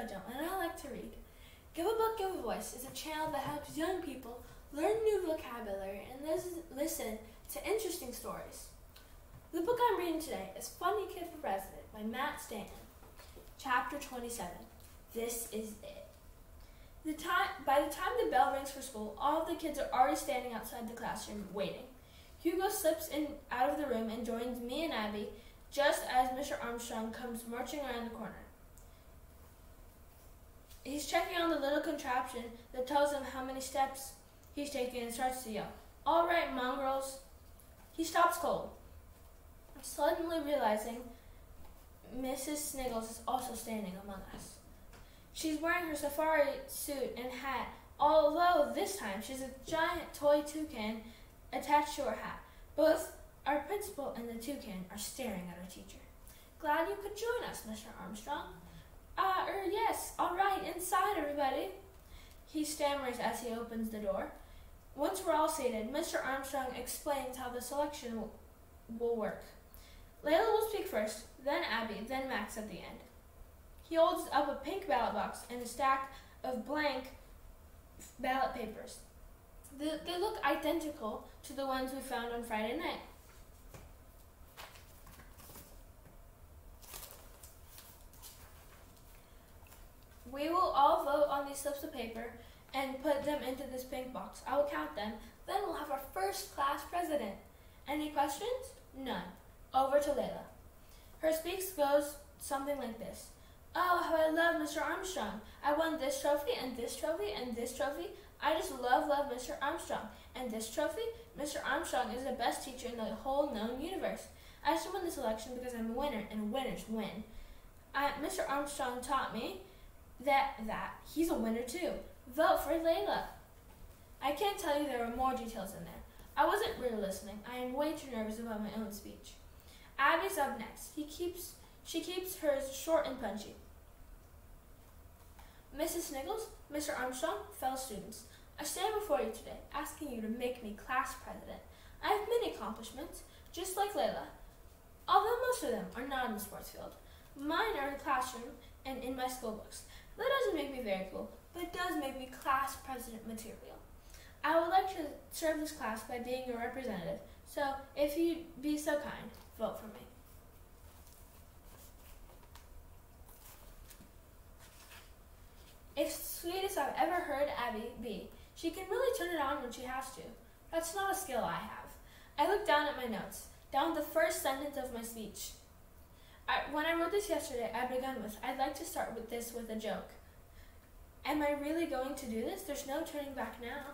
JoJo, and I like to read. Give a Book, Give a Voice is a channel that helps young people learn new vocabulary and listen to interesting stories. The book I'm reading today is Funny Kid for President by Stanton. Chapter 27. This is it. By the time the bell rings for school, all of the kids are already standing outside the classroom waiting. Hugo slips in out of the room and joins me and Abby just as Mr. Armstrong comes marching around the corner. He's checking on the little contraption that tells him how many steps he's taken and starts to yell, "All right, mongrels." He stops cold, suddenly realizing Mrs. Sniggles is also standing among us. She's wearing her safari suit and hat, although this time she's a giant toy toucan attached to her hat. Both our principal and the toucan are staring at our teacher. "Glad you could join us, Mr. Armstrong." Yes, all right, inside, everybody," he stammers as he opens the door. Once we're all seated, Mr. Armstrong explains how the selection will work. Layla will speak first, then Abby, then Max at the end. He holds up a pink ballot box and a stack of blank ballot papers. They look identical to the ones we found on Friday night. We will all vote on these slips of paper and put them into this pink box. I will count them. Then we'll have our first class president. Any questions? None. Over to Layla. Her speech goes something like this. "Oh, how I love Mr. Armstrong. I won this trophy and this trophy and this trophy. I just love Mr. Armstrong. And this trophy, Mr. Armstrong is the best teacher in the whole known universe. I should win this election because I'm a winner and winners win. Mr. Armstrong taught me that he's a winner too. Vote for Layla." I can't tell you there were more details in there. I wasn't really listening. I am way too nervous about my own speech. Abby's up next. She keeps hers short and punchy. "Mrs. Sniggles, Mr. Armstrong, fellow students, I stand before you today asking you to make me class president. I have many accomplishments, just like Layla, although most of them are not in the sports field. Mine are in the classroom and in my school books. That doesn't make me very cool, but it does make me class president material. I would like to serve this class by being your representative, so if you'd be so kind, vote for me." It's the sweetest I've ever heard Abby be. She can really turn it on when she has to. That's not a skill I have. I looked down at my notes, down the first sentence of my speech. When I wrote this yesterday, I began with, "I'd like to start with a joke. Am I really going to do this? There's no turning back now."